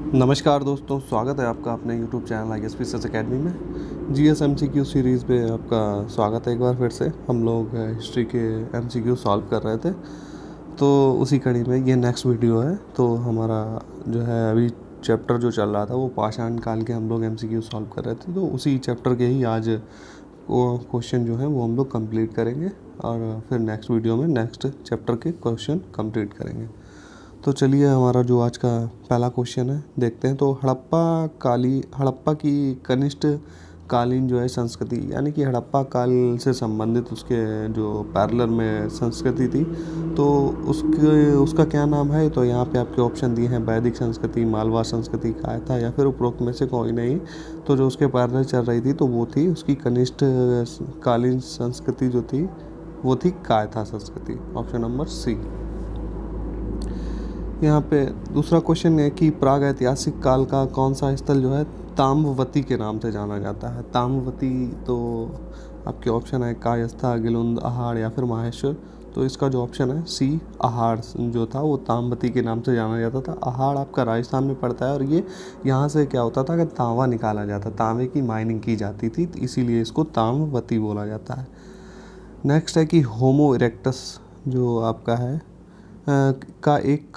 नमस्कार दोस्तों, स्वागत है आपका अपने YouTube channel ISP search academy में। GS MCQ सीरीज़ पे आपका स्वागत है। एक बार फिर से हम लोग हिस्ट्री के MCQ सॉल्व कर रहे थे, तो उसी कड़ी में ये नेक्स्ट वीडियो है। तो हमारा जो है अभी चैप्टर जो चल रहा था वो पाषाण काल के हम लोग MCQ सॉल्व कर रहे थे, तो उसी चैप्टर के ही आज वो क्वेश्चन जो है वो हम लोग कंप्लीट करेंगे और फिर नेक्स्ट वीडियो में नेक्स्ट चैप्टर के क्वेश्चन कंप्लीट करेंगे। तो चलिए हमारा जो आज का पहला क्वेश्चन है देखते हैं। तो हड़प्पा की कनिष्ठ कालीन जो है संस्कृति, यानी कि हड़प्पा काल से संबंधित उसके जो पैरेलल में संस्कृति थी, तो उसका क्या नाम है। तो यहाँ पे आपके ऑप्शन दिए हैं वैदिक संस्कृति, मालवा संस्कृति, कायथा या फिर उपरोक्त में से कोई नहीं। तो जो उसके पैरेलल चल रही थी तो वो थी उसकी कनिष्ठ कालीन संस्कृति जो थी वो थी कायथा संस्कृति, ऑप्शन नंबर सी। यहाँ पे दूसरा क्वेश्चन है कि प्राग ऐतिहासिक काल का कौन सा स्थल जो है ताम्रवती के नाम से जाना जाता है। ताम्रवती, तो आपके ऑप्शन है कायस्था, गिलुंद, अहाड़ या फिर माहेश्वर। तो इसका जो ऑप्शन है सी, अहाड़ जो था वो ताम्रवती के नाम से जाना जाता था। अहाड़ आपका राजस्थान में पड़ता है और ये यहाँ से क्या होता था कि तांबा निकाला जाता, तांबे की माइनिंग की जाती थी, तो इसीलिए इसको ताम्रवती बोला जाता है। नेक्स्ट है कि होमो इरेक्टस जो आपका है का एक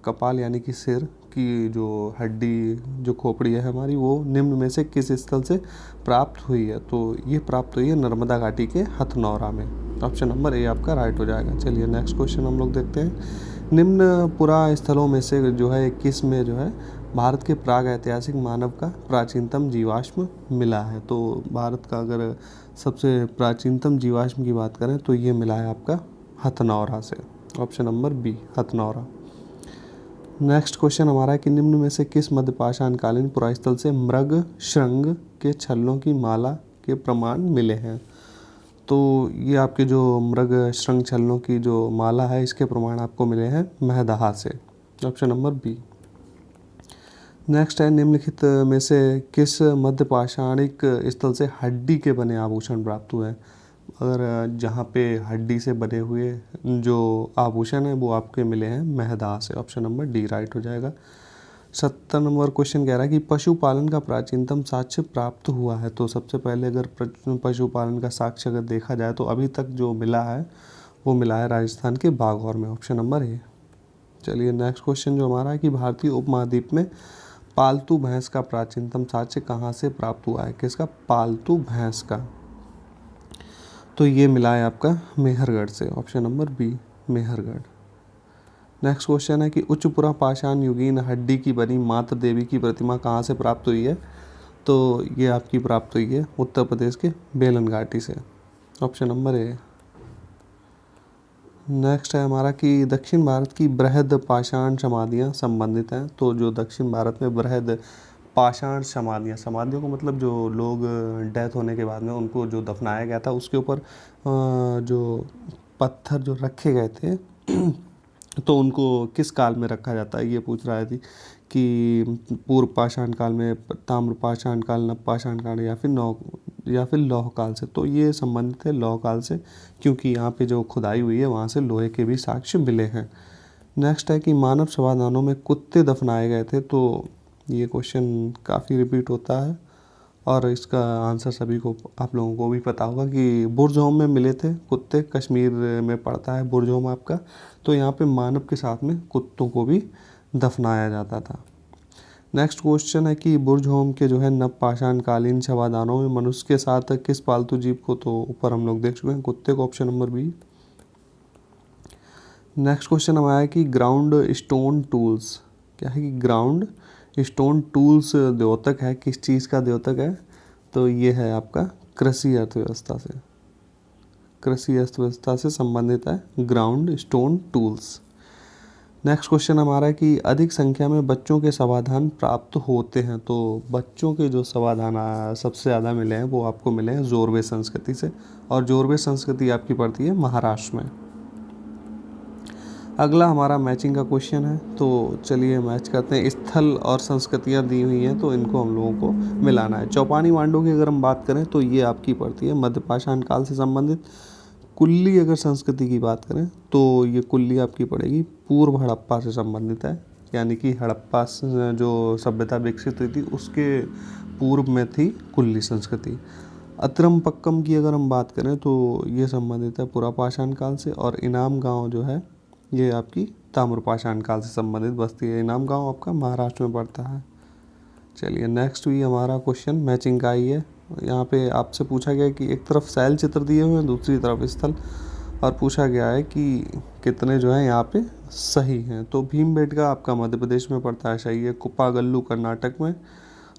कपाल यानी कि सिर की जो हड्डी, जो खोपड़ी है हमारी, वो निम्न में से किस स्थल से प्राप्त हुई है। तो ये प्राप्त हुई है नर्मदा घाटी के हथनौरा में, ऑप्शन नंबर ए आपका राइट हो जाएगा। चलिए नेक्स्ट क्वेश्चन हम लोग देखते हैं। निम्न पुरा स्थलों में से जो है किस में जो है भारत के प्राग ऐतिहासिक मानव का प्राचीनतम जीवाश्म मिला है। तो भारत का अगर सबसे प्राचीनतम जीवाश्म की बात करें तो ये मिला है आपका हथनौरा से, option number B Hathnora. Next question हमारा है कि निम्न में से किस मध्यपाषाण कालीन पुरास्थल से मृग श्रृंग के छल्लों की माला के प्रमाण मिले हैं। तो ये आपके जो मृग श्रृंग छल्लों की जो माला है इसके प्रमाण आपको मिले हैं महदहा से, ऑप्शन नंबर बी। नेक्स्ट है निम्नलिखित में से किस मध्यपाषाणिक स्थल से हड्डी के बने आभूषण प्राप्त हुए हैं। अगर जहाँ पे हड्डी से बने हुए जो आभूषण है वो आपके मिले हैं महदहा से, ऑप्शन नंबर डी राइट हो जाएगा। 70 नंबर क्वेश्चन कह रहा है कि पशुपालन का प्राचीनतम साक्ष्य प्राप्त हुआ है। तो सबसे पहले अगर पशुपालन का साक्ष्य अगर देखा जाए तो अभी तक जो मिला है वो मिला है राजस्थान के बागौर में, ऑप्शन नंबर ए। चलिए नेक्स्ट क्वेश्चन जो हमारा है कि भारतीय उपमहाद्वीप में पालतू भैंस का प्राचीनतम साक्ष्य कहाँ से प्राप्त हुआ है। किसका? पालतू भैंस का। तो ये मिला है आपका मेहरगढ़ से, option number B Mehrgarh. Next question है कि उच्चपुरा पाषाण युगीन हड्डी की बनी मातृ देवी की प्रतिमा कहाँ से प्राप्त हुई है। तो ये आपकी प्राप्त हुई है उत्तर प्रदेश के बेलन घाटी से, ऑप्शन नंबर ए। नेक्स्ट है हमारा कि दक्षिण भारत की बृहद पाषाण समाधियाँ संबंधित हैं। तो जो दक्षिण भारत में बृहद पाषाण समाधियों को मतलब जो लोग डेथ होने के बाद में उनको जो दफनाया गया था उसके ऊपर जो पत्थर जो रखे गए थे तो उनको किस काल में रखा जाता है ये पूछ रहा है कि पूर्व पाषाण काल में, ताम्र पाषाण काल, नव पाषाण काल या फिर लौह काल से। तो ये संबंधित है लौह काल से, क्योंकि यहाँ पे जो खुदाई हुई है वहाँ से लोहे के भी साक्ष्य मिले हैं। नेक्स्ट है कि मानव समाधानों में कुत्ते दफनाए गए थे। तो ये क्वेश्चन काफ़ी रिपीट होता है और इसका आंसर सभी को, आप लोगों को भी पता होगा कि बुरजहोम में मिले थे कुत्ते। कश्मीर में पड़ता है बुरजहोम आपका। तो यहाँ पे मानव के साथ में कुत्तों को भी दफनाया जाता था। नेक्स्ट क्वेश्चन है कि बुरजहोम के जो है नवपाषाण कालीन शवादानों में मनुष्य के साथ किस पालतू जीव को, तो ऊपर हम लोग देख चुके हैं कुत्ते को, option number B. Next question हमारा है कि ग्राउंड स्टोन टूल्स, क्या है कि ग्राउंड स्टोन टूल्स द्योतक है, किस चीज़ का द्योतक है। तो ये है आपका कृषि अर्थव्यवस्था से, कृषि अर्थव्यवस्था से संबंधित है ground stone tools. Next question हमारा है कि अधिक संख्या में बच्चों के समाधान प्राप्त होते हैं। तो बच्चों के जो समाधान सबसे ज़्यादा मिले हैं वो आपको मिले हैं जोरवे संस्कृति से, और जोरवे संस्कृति आपकी पड़ती है महाराष्ट्र में। अगला हमारा मैचिंग का क्वेश्चन है, तो चलिए मैच करते हैं। स्थल और संस्कृतियाँ दी हुई हैं तो इनको हम लोगों को मिलाना है। चौपानी मांडू की अगर हम बात करें तो ये आपकी पड़ती है मध्यपाषाण काल से संबंधित। कुल्ली अगर संस्कृति की बात करें तो ये कुल्ली आपकी पड़ेगी पूर्व हड़प्पा से संबंधित है। यानी कि हड़प्पा जो सभ्यता विकसित हुई थी उसके पूर्व में थी कुल्ली संस्कृति। अत्रमपक्कम की अगर हम बात करें तो ये संबंधित है पुरापाषाण काल से, और इनाम गांव जो है ये आपकी ताम्रपाषाण काल से संबंधित बस्ती है। इनाम गांव आपका महाराष्ट्र में पड़ता है। चलिए नेक्स्ट भी हमारा क्वेश्चन मैचिंग का ही है। यहाँ पे आपसे पूछा गया है कि एक तरफ शैल चित्र दिए हुए हैं, दूसरी तरफ स्थल, और पूछा गया है कि कितने जो है यहाँ पे सही हैं। तो भीमबेटका आपका मध्य प्रदेश में पड़ता है, सही है। कुप्पागल्लू कर्नाटक में,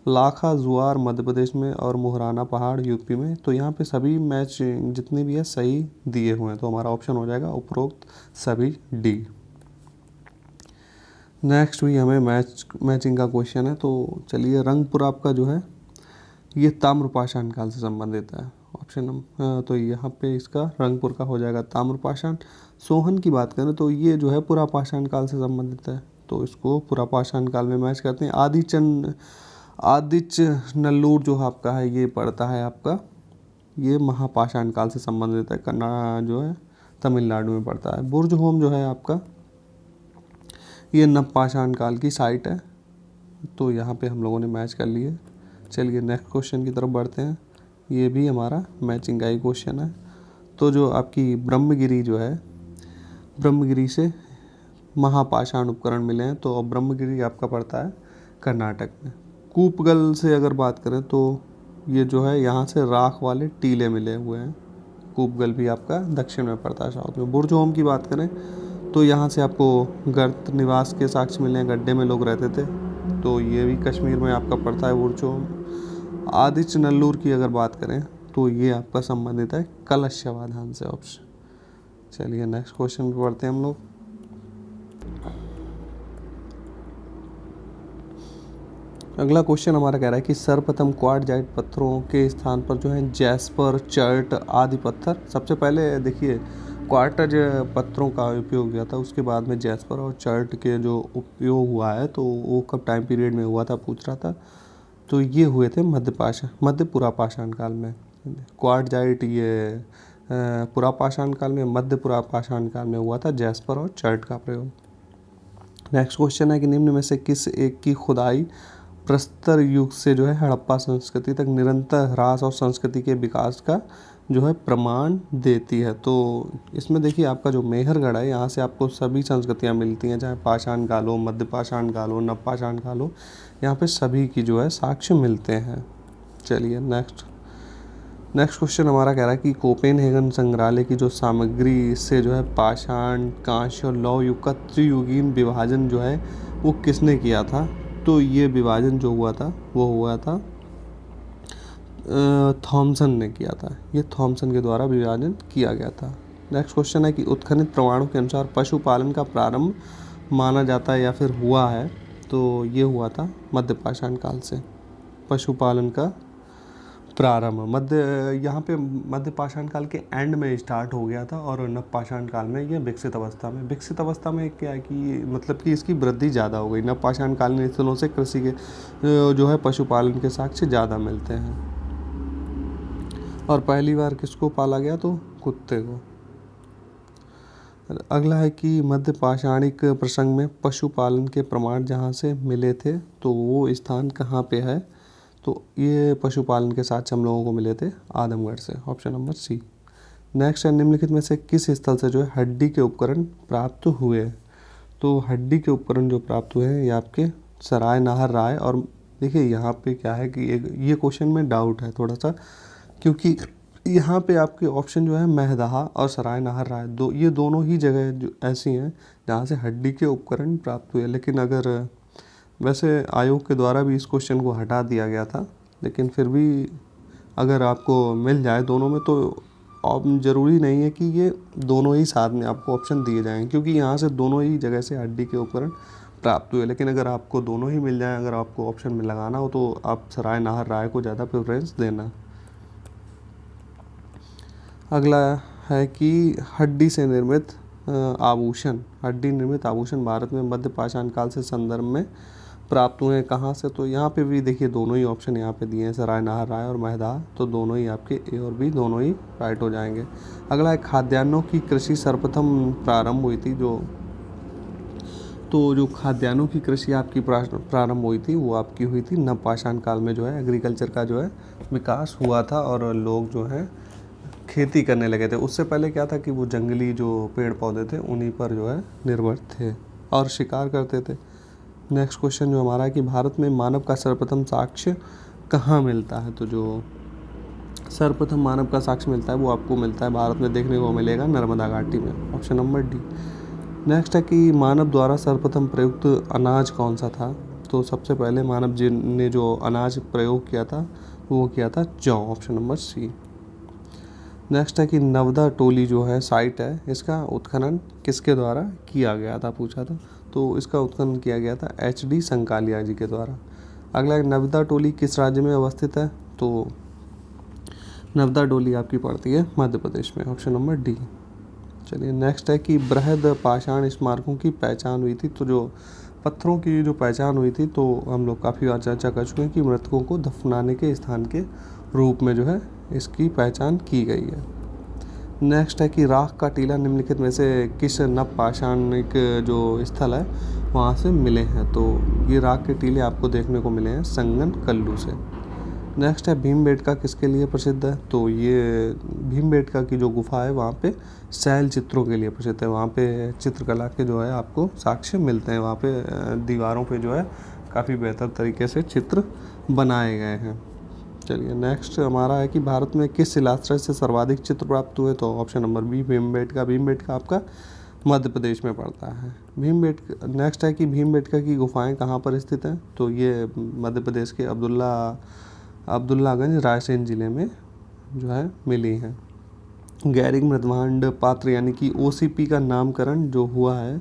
लाखा जुआर मध्य प्रदेश में, और मुहराना पहाड़ यूपी में। तो यहाँ पे सभी मैच जितने भी है सही दिए हुए हैं, तो हमारा ऑप्शन हो जाएगा उपरोक्त सभी डी। नेक्स्ट भी हमें मैचिंग का क्वेश्चन है। तो चलिए रंगपुर आपका जो है ये ताम्रपाषाण काल से संबंधित है। ऑप्शन तो यहाँ पे इसका रंगपुर का हो जाएगा ताम्रपाषाण। सोहन की बात करें तो ये जो है पुरापाषाण काल से संबंधित है, तो इसको पुरापाषाण काल में मैच करते हैं। आदिच नल्लूर जो आपका है ये पड़ता है आपका, ये महापाषाण काल से संबंधित है, जो है तमिलनाडु में पड़ता है। बुर्ज होम जो है आपका ये नवपाषाण काल की साइट है, तो यहाँ पे हम लोगों ने मैच कर लिए। चलिए नेक्स्ट क्वेश्चन की तरफ बढ़ते हैं। ये भी हमारा मैचिंग का ही क्वेश्चन है। तो जो आपकी ब्रह्मगिरी जो है, ब्रह्मगिरी से महापाषाण उपकरण मिले हैं, तो ब्रह्मगिरी आपका पड़ता है कर्नाटक में। कूपगल से अगर बात करें तो ये जो है यहाँ से राख वाले टीले मिले हुए हैं। कूपगल भी आपका दक्षिण में पड़ता है, साउथ में। बुर्ज होम की बात करें तो यहाँ से आपको गर्त निवास के साक्ष्य मिले हैं, गड्ढे में लोग रहते थे, तो ये भी कश्मीर में आपका पड़ता है बुर्ज होम। आदिच नल्लूर की अगर बात करें तो ये आपका संबंधित है कलशवाधान से ऑप्शन। चलिए नेक्स्ट क्वेश्चन पे पढ़ते हैं हम लोग। अगला क्वेश्चन हमारा कह रहा है कि सर्वप्रथम क्वार्टजाइट पत्थरों के स्थान पर जो है जैस्पर, चर्ट आदि पत्थर। सबसे पहले देखिए क्वार्टज पत्थरों का उपयोग किया था, उसके बाद में जैस्पर और चर्ट के जो उपयोग हुआ है तो वो कब टाइम पीरियड में हुआ था पूछ रहा था। तो ये हुए थे मध्य पुरापाषाण काल में। क्वार्टजाइट ये पुरापाषाण काल में, मध्य पुरापाषाण काल में हुआ था जैस्पर और चर्ट का प्रयोग। नेक्स्ट क्वेश्चन है कि निम्न में से किस एक की खुदाई प्रस्तर युग से जो है हड़प्पा संस्कृति तक निरंतर ह्रास और संस्कृति के विकास का जो है प्रमाण देती है। तो इसमें देखिए आपका जो मेहरगढ़ है, यहाँ से आपको सभी संस्कृतियाँ मिलती हैं, चाहे पाषाण काल हो, मध्य पाषाण काल हो, नवपाषाण काल हो, यहाँ पे सभी की जो है साक्ष्य मिलते हैं। चलिए नेक्स्ट क्वेश्चन हमारा कह रहा है कि कोपेनहेगन संग्रहालय की जो सामग्री से जो है पाषाण, कांस्य और लौह युग का त्रियुगीन विभाजन जो है वो किसने किया था। तो ये विभाजन जो हुआ था वो हुआ था थॉमसन ने किया था। ये थॉमसन के द्वारा विभाजन किया गया था। नेक्स्ट क्वेश्चन है कि उत्खनित प्रमाणों के अनुसार पशुपालन का प्रारंभ माना जाता है या फिर हुआ है, तो ये हुआ था मध्य पाषाण काल से। पशुपालन का प्रारंभ यहाँ पे मध्य पाषाण काल के एंड में स्टार्ट हो गया था, और नवपाषाण काल में ये विकसित अवस्था में क्या है कि मतलब कि इसकी वृद्धि ज़्यादा हो गई। नवपाषाण कालीन स्थलों से कृषि के जो है पशुपालन के साक्ष्य ज़्यादा मिलते हैं। और पहली बार किसको पाला गया, तो कुत्ते को। अगला है कि मध्य पाषाणिक प्रसंग में पशुपालन के प्रमाण जहाँ से मिले थे तो वो स्थान कहाँ पे है। तो ये पशुपालन के साथ हम लोगों को मिले थे आदमगढ़ से, ऑप्शन नंबर सी। नेक्स्ट है निम्नलिखित में से किस स्थल से जो है हड्डी के उपकरण प्राप्त हुए। तो हड्डी के उपकरण जो प्राप्त हुए हैं ये आपके सराय नाहर राय। और देखिए यहाँ पे क्या है कि ये क्वेश्चन में डाउट है थोड़ा सा, क्योंकि यहाँ पे आपके ऑप्शन जो है महदहा और सराय नाहर राय, ये दोनों ही जगह जो ऐसी हैं जहाँ से हड्डी के उपकरण प्राप्त हुए। लेकिन अगर वैसे आयोग के द्वारा भी इस क्वेश्चन को हटा दिया गया था, लेकिन फिर भी अगर आपको मिल जाए दोनों में तो ज़रूरी नहीं है कि ये दोनों ही साथ में आपको ऑप्शन दिए जाएँ, क्योंकि यहाँ से दोनों ही जगह से हड्डी के उपकरण प्राप्त हुए। लेकिन अगर आपको दोनों ही मिल जाएँ, अगर आपको ऑप्शन में लगाना हो तो आप सराय नाहर राय को ज़्यादा प्रेफरेंस देना। अगला है कि हड्डी निर्मित आभूषण भारत में मध्य पाषाण काल से संदर्भ में प्राप्त हुए हैं कहाँ से। तो यहाँ पे भी देखिए दोनों ही ऑप्शन यहाँ पे दिए हैं, सराय नाहर राय और महदहा, तो दोनों ही आपके ए और बी दोनों ही राइट हो जाएंगे। अगला है खाद्यान्नों की कृषि सर्वप्रथम प्रारंभ हुई थी तो जो खाद्यान्नों की कृषि आपकी प्रारंभ हुई थी वो आपकी हुई थी नवपाषाण काल में जो है एग्रीकल्चर का जो है विकास हुआ था और लोग जो है खेती करने लगे थे। उससे पहले क्या था कि वो जंगली जो पेड़ पौधे थे उन्हीं पर जो है निर्भर थे और शिकार करते थे। नेक्स्ट क्वेश्चन जो हमारा है कि भारत में मानव का सर्वप्रथम साक्ष्य कहाँ मिलता है। तो जो सर्वप्रथम मानव का साक्ष्य मिलता है वो आपको मिलता है भारत में देखने को मिलेगा नर्मदा घाटी में, ऑप्शन नंबर डी। नेक्स्ट है कि मानव द्वारा सर्वप्रथम प्रयुक्त अनाज कौन सा था। तो सबसे पहले मानव जी ने जो अनाज प्रयोग किया था वो किया था जौ, ऑप्शन नंबर सी। नेक्स्ट है कि नवदा टोली जो है साइट है इसका उत्खनन किसके द्वारा किया गया था पूछा था। तो इसका उत्खनन किया गया था HD संकालिया जी के द्वारा। अगला नवदा टोली किस राज्य में अवस्थित है। तो नवदा टोली आपकी पड़ती है मध्य प्रदेश में, ऑप्शन नंबर डी। चलिए नेक्स्ट है कि बृहद पाषाण स्मारकों की पहचान हुई थी। तो जो पत्थरों की जो पहचान हुई थी तो हम लोग काफ़ी बार चर्चा कर चुके हैं कि मृतकों को दफनाने के स्थान के रूप में जो है इसकी पहचान की गई है। नेक्स्ट है कि राख का टीला निम्नलिखित में से किस नवपाषाणिक जो स्थल है वहाँ से मिले हैं। तो ये राख के टीले आपको देखने को मिले हैं संगन कल्लू से। नेक्स्ट है भीमबेटका किसके लिए प्रसिद्ध है। तो ये भीमबेटका की जो गुफा है वहाँ पे शैल चित्रों के लिए प्रसिद्ध है। वहाँ पे चित्रकला के जो है आपको साक्ष्य मिलते हैं। वहाँ पे दीवारों पे जो है काफ़ी बेहतर तरीके से चित्र बनाए गए हैं। चलिए नेक्स्ट हमारा है कि भारत में किस शिलाश्रय से सर्वाधिक चित्र प्राप्त हुए। तो option number B Bhimbetka. Bhimbetka आपका मध्य प्रदेश में पड़ता है। भीमबेटका। नेक्स्ट है कि भीमबेटका की गुफाएं कहाँ पर स्थित हैं। तो ये मध्य प्रदेश के अब्दुल्लागंज रायसेन ज़िले में जो है मिली हैं। गैरिक मृदभांड पात्र यानी कि OCP का नामकरण जो हुआ है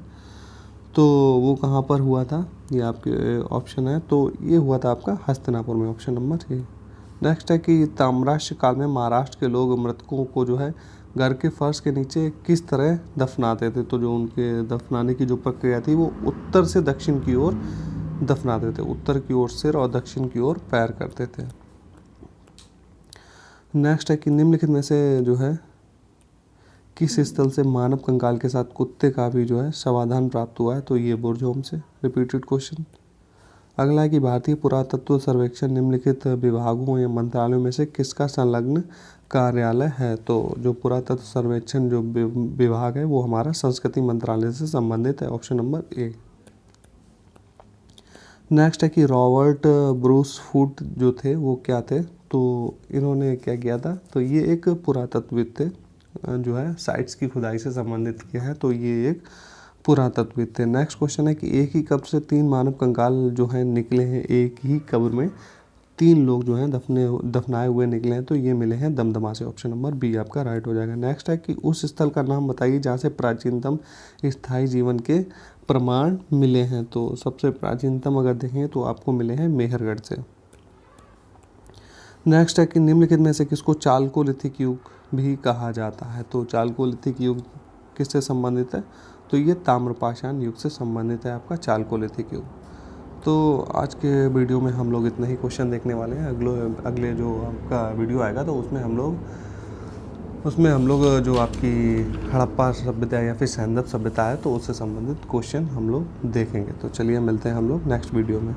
तो वो कहाँ पर हुआ था, ये आपके ऑप्शन है। तो ये हुआ था आपका हस्तिनापुर में, ऑप्शन नंबर ए। नेक्स्ट है कि ताम्रपात्र काल में महाराष्ट्र के लोग मृतकों को जो है घर के फर्श के नीचे किस तरह दफनाते थे। तो जो उनके दफनाने की जो प्रक्रिया थी वो उत्तर से दक्षिण की ओर दफनाते थे। उत्तर की ओर सिर और दक्षिण की ओर पैर करते थे। नेक्स्ट है कि निम्नलिखित में से जो है किस स्थल से मानव कंकाल के साथ कुत्ते का भी जो है समाधान प्राप्त हुआ है। तो ये बुरजोम से। Repeated question. अगला है कि भारतीय पुरातत्व सर्वेक्षण निम्नलिखित विभागों या मंत्रालयों में से किसका संलग्न कार्यालय है। तो जो पुरातत्व सर्वेक्षण जो विभाग है वो हमारा संस्कृति मंत्रालय से संबंधित है, ऑप्शन नंबर ए। नेक्स्ट है कि रॉबर्ट ब्रूस फूट जो थे वो क्या थे। तो इन्होंने क्या किया था। तो ये एक पुरातत्वविद थे जो है साइट्स की खुदाई से संबंधित किया है। तो ये एक पुरातत्वविद थे। नेक्स्ट क्वेश्चन है कि एक ही कब्र से 3 मानव कंकाल जो हैं निकले हैं। एक ही कब्र में 3 लोग जो हैं दफनाए हुए निकले हैं। तो ये मिले हैं दमदमा से, ऑप्शन नंबर बी आपका राइट हो जाएगा। नेक्स्ट है कि उस स्थल का नाम बताइए जहाँ से प्राचीनतम स्थायी जीवन के प्रमाण मिले हैं। तो सबसे प्राचीनतम अगर देखें तो आपको मिले हैं मेहरगढ़ से। नेक्स्ट है कि निम्नलिखित में से किसको चालकोलिथिक युग भी कहा जाता है। तो चालकोलिथिक युग किससे संबंधित है। तो ये ताम्रपाषाण युग से संबंधित है आपका चालकोलिथिक युग। तो आज के वीडियो में हम लोग इतने ही क्वेश्चन देखने वाले हैं। अगले जो आपका वीडियो आएगा तो उसमें हम लोग जो आपकी हड़प्पा सभ्यता या फिर सैंदव सभ्यता है तो उससे संबंधित क्वेश्चन हम लोग देखेंगे। तो चलिए मिलते हैं हम लोग नेक्स्ट वीडियो में।